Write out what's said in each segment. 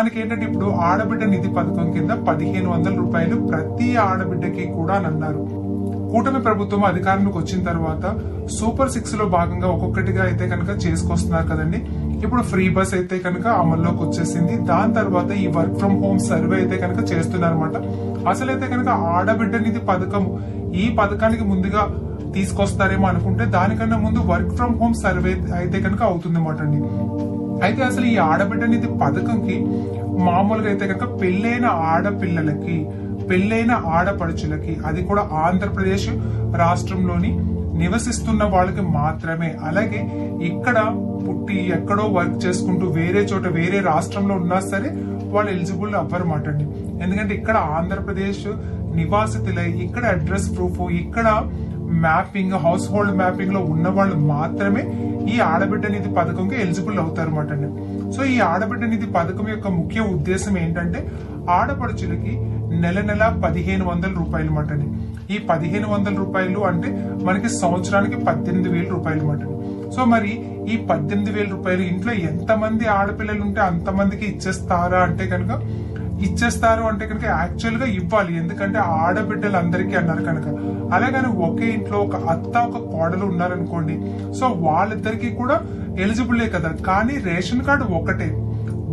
మనకి ఏంటంటే ఇప్పుడు ఆడబిడ్డ నిధి పథకం కింద 1500 రూపాయలు ప్రతి ఆడబిడ్డకి కూడా అని అన్నారు. కూటమి ప్రభుత్వం అధికారంలోకి వచ్చిన తర్వాత సూపర్ 6 లో భాగంగా ఒక్కొక్కటిగా అయితే కనుక చేసుకొస్తున్నారు కదండి. ఇప్పుడు ఫ్రీ బస్ అయితే కనుక అమల్లోకి వచ్చేసింది. దాని తర్వాత ఈ వర్క్ ఫ్రం హోమ్ సర్వే అయితే కనుక చేస్తున్నారన్నమాట. అసలైతే కనుక ఆడబిడ్డ నిధి పథకం ఈ పథకానికి ముందుగా తీసుకొస్తారేమో అనుకుంటే దానికన్నా ముందు వర్క్ ఫ్రం హోమ్ సర్వే అయితే కనుక అవుతుంది అన్నమాట అండి. అయితే అసలు ఈ ఆడబిడ్డ నిధి పథకంకి మామూలుగా అయితే కనుక పెళ్ళైన ఆడపిల్లలకి, పెళ్ళైన ఆడపడుచులకి, అది కూడా ఆంధ్రప్రదేశ్ రాష్ట్రంలోని నివసిస్తున్న వాళ్ళకి మాత్రమే, అలాగే ఇక్కడ పుట్టి ఎక్కడో వర్క్ చేసుకుంటూ వేరే చోట వేరే రాష్ట్రంలో ఉన్నా సరే వాళ్ళు ఎలిజిబుల్ అవ్వరన్నమాట అండి. ఎందుకంటే ఇక్కడ ఆంధ్రప్రదేశ్ నివాసితులై ఇక్కడ అడ్రస్ ప్రూఫ్, ఇక్కడ మ్యాపింగ్, హౌస్ హోల్డ్ మ్యాపింగ్ లో ఉన్న వాళ్ళు మాత్రమే ఈ ఆడబిడ్డ నిధి పథకంకి ఎలిజిబుల్ అవుతారు అన్నమాట అండి. సో ఈ ఆడబిడ్డ నిధి పథకం యొక్క ముఖ్య ఉద్దేశం ఏంటంటే ఆడపడుచులకి నెల 1500 రూపాయలు అన్నమాట అండి. ఈ 1500 రూపాయలు అంటే మనకి సంవత్సరానికి 18,000 రూపాయలు అన్నమాట. సో మరి ఈ 18,000 రూపాయలు ఇంట్లో ఎంతమంది ఆడపిల్లలు ఉంటే అంతమందికి ఇచ్చేస్తారా అంటే కనుక ఇచ్చేస్తారు అంటే కనుక యాక్చువల్ గా ఇవ్వాలి. ఎందుకంటే ఆడబిడ్డలు అందరికీ అన్నారు కనుక. అలాగని ఒకే ఇంట్లో ఒక అత్త ఒక కోడలు ఉన్నారనుకోండి, సో వాళ్ళిద్దరికి కూడా ఎలిజిబులే కదా. కానీ రేషన్ కార్డు ఒకటే,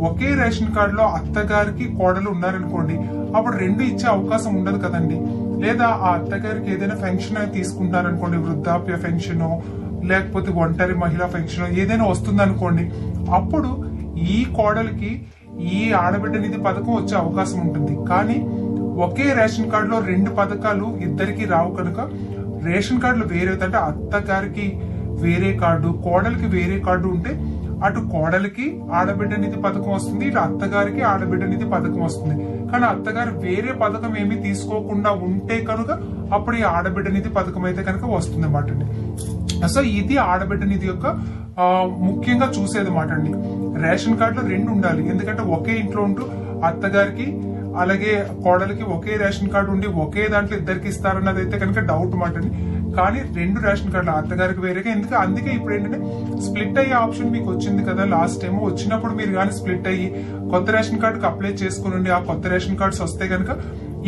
ఒకే రేషన్ కార్డులో అత్తగారికి కోడలు ఉన్నారనుకోండి, అప్పుడు రెండు ఇచ్చే అవకాశం ఉండదు కదండి. లేదా ఆ అత్తగారికి ఏదైనా పెన్షన్ తీసుకుంటారనుకోండి, వృద్ధాప్య పెన్షన్ లేకపోతే ఒంటరి మహిళా పెన్షన్ ఏదైనా వస్తుంది అనుకోండి, అప్పుడు ఈ కోడలికి ఈ ఆడబిడ్డ నిధి పథకం వచ్చే అవకాశం ఉంటుంది. కానీ ఒకే రేషన్ కార్డులో రెండు పథకాలు ఇద్దరికి రావు కనుక రేషన్ కార్డులు వేరే, అంటే అత్తగారికి వేరే కార్డు, కోడలికి వేరే కార్డు ఉంటే అటు కోడలికి ఆడబిడ్డ నిధి పథకం వస్తుంది, ఇటు అత్తగారికి ఆడబిడ్డ నిధి పథకం వస్తుంది. కానీ అత్తగారు వేరే పథకం ఏమీ తీసుకోకుండా ఉంటే కనుక అప్పుడు ఈ ఆడబిడ్డ నిధి పథకం అయితే కనుక వస్తుంది అన్నమాట అండి. సో ఇది ఆడబిడ్డ నిధి యొక్క ముఖ్యంగా చూసేది అన్నమాట అండి. రేషన్ కార్డులో రెండు ఉండాలి. ఎందుకంటే ఒకే ఇంట్లో ఉంటూ అత్తగారికి అలాగే కోడలికి ఒకే రేషన్ కార్డు ఉండి ఒకే దాంట్లో ఇద్దరికి ఇస్తారన్నది అయితే కనుక డౌట్ మాట అండి. కానీ రెండు రేషన్ కార్డులు అత్తగారికి వేరేగా, అందుకే ఇప్పుడు ఏంటంటే స్ప్లిట్ అయ్యే ఆప్షన్ మీకు వచ్చింది కదా. లాస్ట్ టైం వచ్చినప్పుడు మీరు కానీ స్ప్లిట్ అయ్యి కొత్త రేషన్ కార్డుకి అప్లై చేసుకుని ఆ కొత్త రేషన్ కార్డ్స్ వస్తే కనుక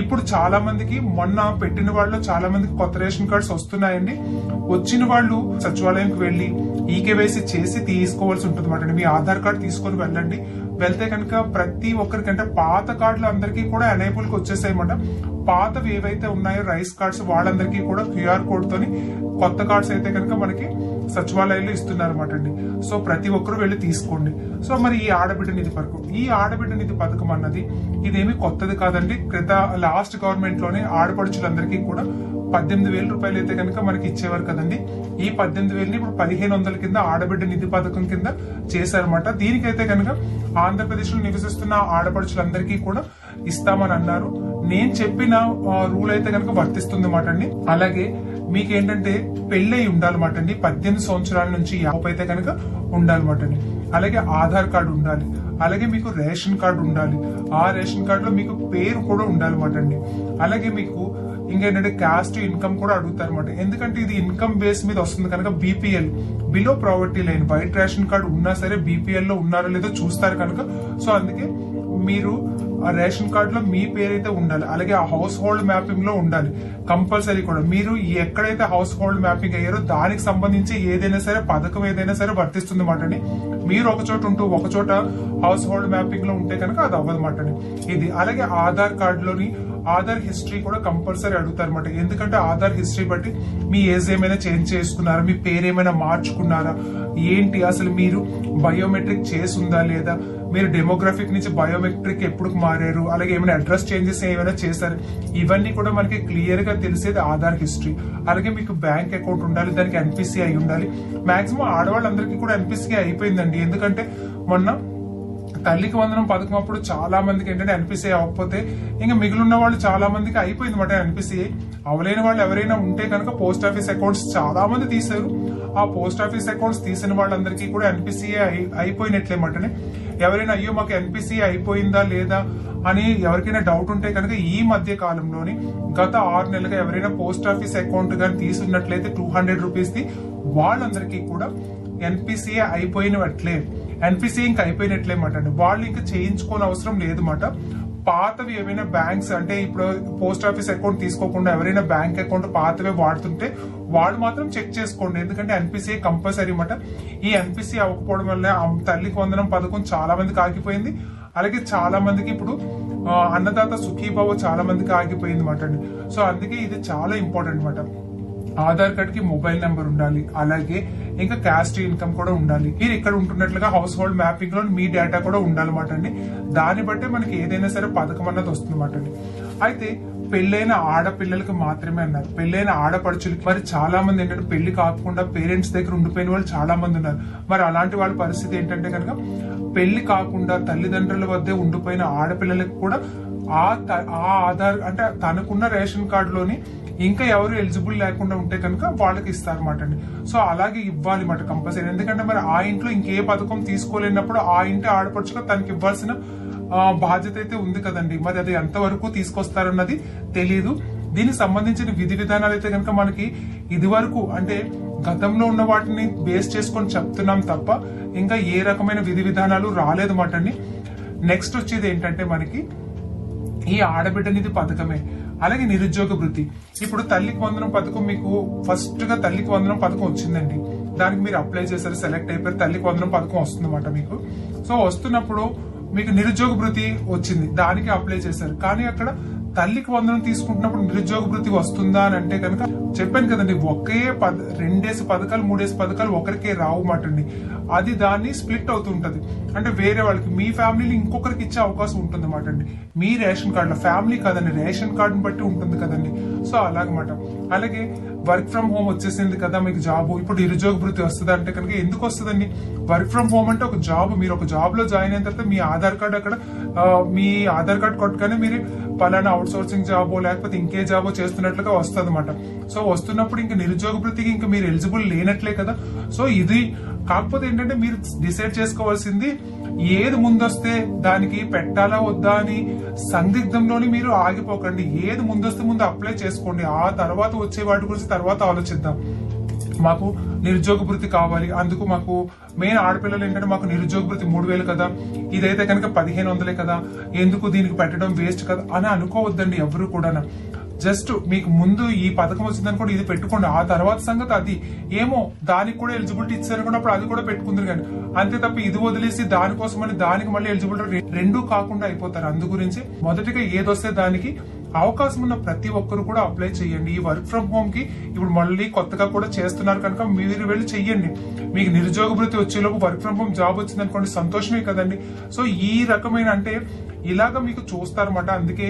ఇప్పుడు చాలా మందికి, మొన్న పెట్టిన వాళ్ళు చాలా మందికి కొత్త రేషన్ కార్డ్స్ వస్తున్నాయండి. వచ్చిన వాళ్ళు సచివాలయంకి వెళ్లి ఈకేవైసీ చేసి తీసుకోవాల్సి ఉంటుంది అన్నమాట. మీ ఆధార్ కార్డు తీసుకొని వెళ్ళండి. వెళ్తే కనుక ప్రతి ఒక్కరికంటే పాత కార్డులు అందరికీ కూడా ఎనేబుల్ కి వచ్చేసాయన్నమాట. పాతవి ఏవైతే ఉన్నాయో రైస్ కార్డ్స్ వాళ్ళందరికీ కూడా క్యూఆర్ కోడ్ తోని కొత్త కార్డ్స్ అయితే కనుక మనకి సచివాలయంలో ఇస్తున్నారు అన్నమాట అండి. సో ప్రతి ఒక్కరు వెళ్ళి తీసుకోండి. సో మరి ఈ ఆడబిడ్డ నిధి పథకం, ఈ ఆడబిడ్డ నిధి పథకం అన్నది ఇదేమి కొత్తది కాదండి. లాస్ట్ గవర్నమెంట్ లోనే ఆడపడుచులందరికీ కూడా 18,000 రూపాయలు అయితే కనుక మనకి ఇచ్చేవారు కదండి. ఈ 18,000ని ఇప్పుడు 1500 కింద ఆడబిడ్డ నిధి పథకం కింద చేశారన్నమాట. దీనికైతే కనుక ఆంధ్రప్రదేశ్ లో నివసిస్తున్న ఆడపడుచులందరికీ కూడా ఇస్తామని అన్నారు. నేను చెప్పిన రూల్ అయితే కనుక వర్తిస్తుంది అన్నమాట అండి. అలాగే మీకేంటంటే పెళ్ళై ఉండాలన్నమాట అండి. 18 సంవత్సరాల నుంచి 50 అయితే కనుక ఉండాలన్నమాట అండి. అలాగే ఆధార్ కార్డు ఉండాలి. అలాగే మీకు రేషన్ కార్డు ఉండాలి. ఆ రేషన్ కార్డులో మీకు పేరు కూడా ఉండాలన్నమాట అండి. అలాగే మీకు ఇంకేంటంటే క్యాస్ట్, ఇన్కమ్ కూడా అడుగుతారు అనమాట. ఎందుకంటే ఇది ఇన్కమ్ బేస్ మీద వస్తుంది కనుక BPL, below poverty line, white ration card ఉన్నా సరే బీపీఎల్ లో ఉన్నారో లేదో చూస్తారు కనుక. సో అందుకే మీరు ఆ రేషన్ కార్డు లో మీ పేరైతే ఉండాలి. అలాగే ఆ హౌస్ హోల్డ్ మ్యాపింగ్ లో ఉండాలి కంపల్సరీ కూడా. మీరు ఎక్కడైతే హౌస్ హోల్డ్ మ్యాపింగ్ అయ్యారో దానికి సంబంధించి ఏదైనా సరే పథకం ఏదైనా సరే వర్తిస్తుంది మాట అండి. మీరు ఒక చోట ఉంటూ ఒక చోట హౌస్ హోల్డ్ మ్యాపింగ్ లో ఉంటే కనుక అది అవ్వదు మాట అండి. ఇది అలాగే ఆధార్ కార్డులోని ఆధార్ హిస్టరీ కూడా కంపల్సరీ అడుగుతారు అనమాట. ఎందుకంటే ఆధార్ హిస్టరీ బట్టి మీ ఏజ్ ఏమైనా చేంజ్ చేసుకున్నారా, మీ పేరు ఏమైనా మార్చుకున్నారా, ఏంటి అసలు మీరు బయోమెట్రిక్ చేసి ఉందా లేదా, మీరు డెమోగ్రఫిక్ నుంచి బయోమెట్రిక్ ఎప్పుడు మారారు, అలాగే ఏమైనా అడ్రస్ చేంజెస్ ఏమైనా చేశారు, ఇవన్నీ కూడా మనకి క్లియర్ గా తెలిసేది ఆధార్ హిస్టరీ. అలాగే మీకు బ్యాంక్ అకౌంట్ ఉండాలి, దానికి ఎన్పిసి అయి ఉండాలి. మాక్సిమం ఆడవాళ్ళందరికీ కూడా ఎన్పిసి అయిపోయిందండి. ఎందుకంటే మొన్న తల్లికి వందనం పథకం అప్పుడు చాలా మందికి ఏంటంటే ఎన్పిసిఐ అవ్వకపోతే ఇంకా మిగిలిన వాళ్ళు చాలా మందికి అయిపోయింది మాట ఎన్పిసిఐ. అవలేని వాళ్ళు ఎవరైనా ఉంటే కనుక పోస్ట్ ఆఫీస్ అకౌంట్స్ చాలా మంది తీశారు. ఆ పోస్ట్ ఆఫీస్ అకౌంట్స్ తీసిన వాళ్ళందరికీ కూడా ఎన్పిసిఐ అయిపోయినట్లేమంటనే. ఎవరైనా అయ్యో మాకు ఎన్పిసిఐ అయిపోయిందా లేదా అని ఎవరికైనా డౌట్ ఉంటే కనుక ఈ మధ్య కాలంలోని గత 6 నెలలుగా ఎవరైనా పోస్ట్ ఆఫీస్ అకౌంట్ గాని తీసున్నట్లయితే 200 రూపీస్ ది వాళ్ళందరికీ కూడా ఎన్పిసిఐ అయిపోయినట్లే. ఎన్పిసి ఇంకా అయిపోయినట్లే మాట అండి. వాళ్ళు ఇంకా చేయించుకోని అవసరం లేదు మాట. పాతవి ఏమైనా బ్యాంక్స్ అంటే ఇప్పుడు పోస్ట్ ఆఫీస్ అకౌంట్ తీసుకోకుండా ఎవరైనా బ్యాంక్ అకౌంట్ పాతవే వాడుతుంటే వాళ్ళు మాత్రం చెక్ చేసుకోండి. ఎందుకంటే ఎన్పిసి కంపల్సరీ మాట. ఈ ఎన్పిసి అవ్వకపోవడం వల్ల తల్లికి వందనం పథకం చాలా మందికి ఆగిపోయింది. అలాగే చాలా మందికి ఇప్పుడు అన్నదాత సుఖీభావ చాలా మందికి ఆగిపోయింది మాట అండి. సో అందుకే ఇది చాలా ఇంపార్టెంట్ మాట. ఆధార్ కార్డ్ కి మొబైల్ నెంబర్ ఉండాలి, అలాగే ఇంకా క్యాస్ట్ ఇన్కమ్ కూడా ఉండాలి. మీరు ఇక్కడ ఉంటున్నట్లుగా హౌస్ హోల్డ్ మ్యాపింగ్ లో మీ డేటా కూడా ఉండాలన్నమాట అండి. దాన్ని బట్టే మనకి ఏదైనా సరే పథకం అన్నది వస్తుందన్నమాట అండి. అయితే పెళ్ళైన ఆడపిల్లలకి మాత్రమే అన్నారు, పెళ్ళైన ఆడపడుచులకి మరి చాలా మంది ఏంటంటే పెళ్లి కాకుండా పేరెంట్స్ దగ్గర ఉండిపోయిన వాళ్ళు చాలా మంది ఉన్నారు. మరి అలాంటి వాళ్ళ పరిస్థితి ఏంటంటే కనుక పెళ్లి కాకుండా తల్లిదండ్రుల వద్దే ఉండిపోయిన ఆడపిల్లలకి కూడా ఆ ఆధార్ అంటే తనకున్న రేషన్ కార్డులోని ఇంకా ఎవరు ఎలిజిబుల్ లేకుండా ఉంటే కనుక వాళ్ళకి ఇస్తారన్నమాట అండి. సో అలాగే ఇవ్వాలి మాట కంపల్సరీ. ఎందుకంటే మరి ఆ ఇంట్లో ఇంకే పథకం తీసుకోలేనప్పుడు ఆ ఇంటి ఆడపడుచుగా తనకి ఇవ్వాల్సిన బాధ్యత అయితే ఉంది కదండి. మరి అది ఎంతవరకు తీసుకొస్తారన్నది తెలియదు. దీనికి సంబంధించిన విధి విధానాలు అయితే కనుక మనకి ఇది వరకు అంటే గతంలో ఉన్న వాటిని బేస్ చేసుకొని చెప్తున్నాం తప్ప ఇంకా ఏ రకమైన విధి విధానాలు రాలేదు మాట అండి. నెక్స్ట్ వచ్చేది ఏంటంటే మనకి ఈ ఆడబిడ్డ నిధి పథకమే, అలాగే నిరుద్యోగ వృత్తి. ఇప్పుడు తల్లికి వందనం పథకం మీకు ఫస్ట్ గా తల్లికి వందనం పథకం వచ్చిందండి. దానికి మీరు అప్లై చేశారు, సెలెక్ట్ అయిపోయారు, తల్లికి వందనం పథకం వస్తుందన్నమాట మీకు. సో వస్తున్నప్పుడు మీకు నిరుద్యోగ వృత్తి వచ్చింది, దానికి అప్లై చేశారు. కానీ అక్కడ తల్లికి వందనం తీసుకుంటున్నప్పుడు నిరుద్యోగ వృత్తి వస్తుందా అని అంటే కనుక చెప్పాను కదండి, ఒకే 2 పథకాలు 3 పథకాలు ఒకరికే రావు మాటండి. అది దాన్ని స్ప్లిట్ అవుతుంటది. అంటే వేరే వాళ్ళకి మీ ఫ్యామిలీని ఇంకొకరికి ఇచ్చే అవకాశం ఉంటుంది మాట అండి. మీ రేషన్ కార్డులో ఫ్యామిలీ కాదండి, రేషన్ కార్డుని బట్టి ఉంటుంది కదండి. సో అలాగమాట. అలాగే వర్క్ ఫ్రం హోమ్ వచ్చేసింది కదా మీకు జాబ్, ఇప్పుడు నిరుద్యోగ వృత్తి వస్తుంది అంటే కనుక ఎందుకు వస్తుందండి? వర్క్ ఫ్రం హోమ్ అంటే ఒక జాబ్, మీరు ఒక జాబ్ లో జాయిన్ అయిన తర్వాత మీ ఆధార్ కార్డు అక్కడ మీ ఆధార్ కార్డు కొట్టుగానే మీరు పలానా అవుట్ సోర్సింగ్ జాబో లేకపోతే ఇంకే జాబో చేస్తున్నట్లుగా వస్తుంది అనమాట. సో వస్తున్నప్పుడు ఇంకా నిరుద్యోగ వృత్తికి ఇంకా మీరు ఎలిజిబుల్ లేనట్లే కదా. సో ఇది కాకపోతే ఏంటంటే మీరు డిసైడ్ చేసుకోవాల్సింది ఏది ముందొస్తే దానికి పెట్టాలా వద్దా అని సందిగ్ధంలోని మీరు ఆగిపోకండి. ఏది ముందొస్తే ముందు అప్లై చేసుకోండి, ఆ తర్వాత వచ్చే వాటి గురించి తర్వాత ఆలోచిద్దాం. మాకు నిరుద్యోగ వృత్తి కావాలి, అందుకు మాకు మెయిన్ ఆడపిల్లలు ఏంటంటే మాకు నిరుద్యోగ వృత్తి 3000 కదా, ఇదైతే కనుక 1500 కదా, ఎందుకు దీనికి పెట్టడం వేస్ట్ కదా అని అనుకోవద్దండి ఎవరు కూడా. జస్ట్ మీకు ముందు ఈ పథకం వచ్చిందని కూడా ఇది పెట్టుకోండి, ఆ తర్వాత సంగతి అది ఏమో దానికి కూడా ఎలిజిబిలిటీ ఇచ్చారనుకున్నప్పుడు అది కూడా పెట్టుకుందరు. కానీ అంతే తప్ప ఇది వదిలేసి దానికోసమని దానికి మళ్ళీ ఎలిజిబిలిటీ రెండూ కాకుండా అయిపోతారు. అందు గురించి మొదటిగా ఏదొస్తే దానికి అవకాశం ఉన్న ప్రతి ఒక్కరు కూడా అప్లై చేయండి. ఈ వర్క్ ఫ్రం హోమ్ కి ఇప్పుడు మళ్ళీ కొత్తగా కూడా చేస్తున్నారు కనుక మీరు వెళ్ళి చెయ్యండి. మీకు నిరుద్యోగ వృత్తి వచ్చేలోపు వర్క్ ఫ్రం హోమ్ జాబ్ వచ్చింది అనుకోండి, సంతోషమే కదండి. సో ఈ రకమైన అంటే ఇలాగా మీకు చూస్తారన్నమాట. అందుకే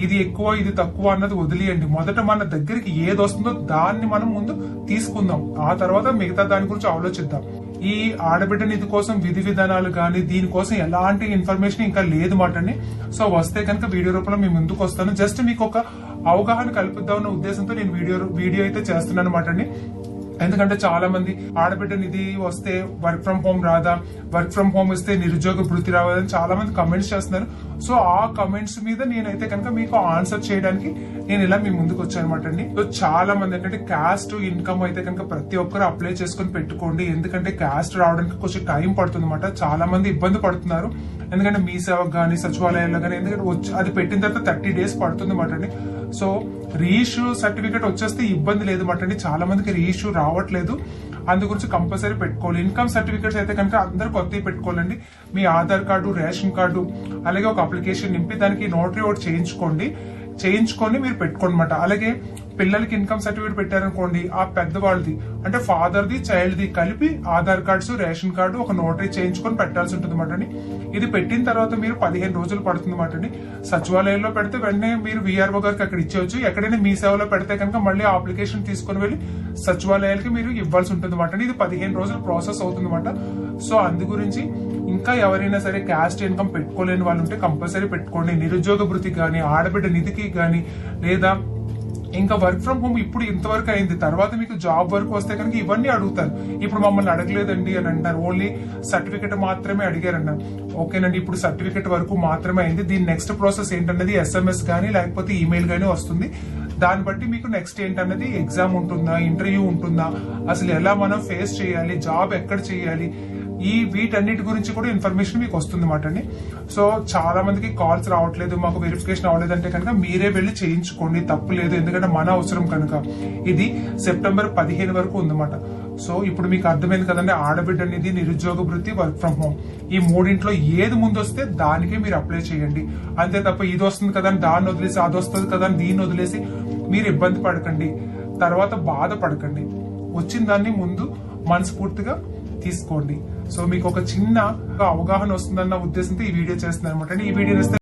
ఇది ఎక్కువ ఇది తక్కువ అన్నది వదిలేయండి. మొదట మన దగ్గరికి ఏది వస్తుందో దాన్ని మనం ముందు తీసుకుందాం, ఆ తర్వాత మిగతా దాని గురించి ఆలోచిద్దాం. ఈ ఆడబిడ్డ నిధి కోసం విధి విధానాలు గానీ దీనికోసం ఎలాంటి ఇన్ఫర్మేషన్ ఇంకా లేదు మాటని. సో వస్తే కనుక వీడియో రూపంలో మీ ముందుకు వస్తాను. జస్ట్ మీకు ఒక అవగాహన కల్పిద్దామన్న ఉద్దేశంతో నేను వీడియో అయితే చేస్తున్నాను అనమాట అండి. ఎందుకంటే చాలా మంది ఆడబిడ్డ నిధి వస్తే వర్క్ ఫ్రం హోమ్ రాదా, వర్క్ ఫ్రం హోమ్ వస్తే నిరుద్యోగ వృత్తి రావాలని చాలా మంది కమెంట్స్ చేస్తున్నారు. సో ఆ కమెంట్స్ మీద నేనైతే కనుక మీకు ఆన్సర్ చేయడానికి నేను ఇలా మీ ముందుకు వచ్చాను అనమాట అండి. సో చాలా మంది ఏంటంటే క్యాస్ట్ ఇన్కమ్ అయితే కనుక ప్రతి ఒక్కరు అప్లై చేసుకుని పెట్టుకోండి. ఎందుకంటే క్యాస్ట్ రావడానికి కొంచెం టైం పడుతుంది అనమాట. చాలా మంది ఇబ్బంది పడుతున్నారు. ఎందుకంటే మీ సేవకు గానీ సచివాలయాల్లో గానీ ఎందుకంటే అది పెట్టిన తర్వాత 30 days పడుతుంది అనమాట అండి. సో రీఇష్యూ సర్టిఫికేట్ వచ్చేస్తే ఇబ్బంది లేదు మాట అండి. చాలా మందికి రీఇష్యూ రావట్లేదు, అందు గురించి కంపల్సరీ పెట్టుకోవాలి. ఇన్కమ్ సర్టిఫికేట్స్ అయితే కనుక అందరు కొత్తవి పెట్టుకోవాలండి. మీ ఆధార్ కార్డు, రేషన్ కార్డు, అలాగే ఒక అప్లికేషన్ నింపి దానికి నోటరీ ఒకటి చేయించుకొని మీరు పెట్టుకోండి అనమాట. అలాగే పిల్లలకి ఇన్కమ్ సర్టిఫికేట్ పెట్టారనుకోండి, ఆ పెద్దవాళ్ళది అంటే ఫాదర్ది చైల్డ్ది కలిపి ఆధార్ కార్డ్స్, రేషన్ కార్డు ఒక నోటరీ చేయించుకొని పెట్టాల్సి ఉంటుంది అనమాట. ఇది పెట్టిన తర్వాత మీరు 15 రోజులు పడుతుంది అనమాట అండి. సచివాలయంలో పెడితే వెంటనే మీరు విఆర్ఓ గారికి అక్కడ ఇచ్చేవచ్చు. ఎక్కడైనా మీ సేవలో పెడితే కనుక మళ్ళీ ఆ అప్లికేషన్ తీసుకుని వెళ్ళి సచివాలయాలకి మీరు ఇవ్వాల్సి ఉంటుంది అనమాట. ఇది 15 రోజులు ప్రాసెస్ అవుతుంది అనమాట. సో అందు గురించి ఇంకా ఎవరైనా సరే క్యాస్ట్ ఇన్కమ్ పెట్టుకోలేని వాళ్ళు ఉంటే కంపల్సరీ పెట్టుకోండి. నిరుద్యోగ వృత్తి గానీ, ఆడబిడ్డ నిధికి గానీ, లేదా ఇంకా వర్క్ ఫ్రం హోమ్ ఇప్పుడు ఇంతవరకు అయింది, తర్వాత మీకు జాబ్ వరకు వస్తే కనుక ఇవన్నీ అడుగుతారు. ఇప్పుడు మమ్మల్ని అడగలేదండి అని అంటారు, ఓన్లీ సర్టిఫికేట్ మాత్రమే అడిగారన్నారు. ఓకేనండి, ఇప్పుడు సర్టిఫికేట్ వరకు మాత్రమే అయింది. దీని నెక్స్ట్ ప్రాసెస్ ఏంటన్నది SMS గానీ లేకపోతే ఈమెయిల్ గానీ వస్తుంది. దాన్ని బట్టి మీకు నెక్స్ట్ ఏంటన్నది ఎగ్జామ్ ఉంటుందా, ఇంటర్వ్యూ ఉంటుందా, అసలు ఎలా మనం ఫేస్ చేయాలి, జాబ్ ఎక్కడ చేయాలి, వీటన్నిటి గురించి కూడా ఇన్ఫర్మేషన్ మీకు వస్తుంది అన్నమాట అండి. సో చాలా మందికి కాల్స్ రావట్లేదు, మాకు వెరిఫికేషన్ అవ్వలేదు అంటే కనుక మీరే వెళ్లి చేయించుకోండి, తప్పు లేదు. ఎందుకంటే మన అవసరం కనుక. ఇది సెప్టెంబర్ 15 వరకు ఉందన్నమాట. సో ఇప్పుడు మీకు అర్థమైంది కదండి, ఆడబిడ్డ అనేది, నిరుద్యోగ వృత్తి, వర్క్ ఫ్రం హోమ్, ఈ మూడింట్లో ఏది ముందు వస్తే దానికే మీరు అప్లై చేయండి. అంతే తప్ప ఇది వస్తుంది కదా అని దాన్ని వదిలేసి, అది వస్తుంది కదా అని దీన్ని వదిలేసి మీరు ఇబ్బంది పడకండి, తర్వాత బాధపడకండి. వచ్చిన దాన్ని ముందు మనస్ఫూర్తిగా తీసుకోండి. సో మీకు ఒక చిన్న అవగాహన వస్తుందన్న ఉద్దేశంతో ఈ వీడియో చేస్తున్నాను అనమాట. ఈ వీడియో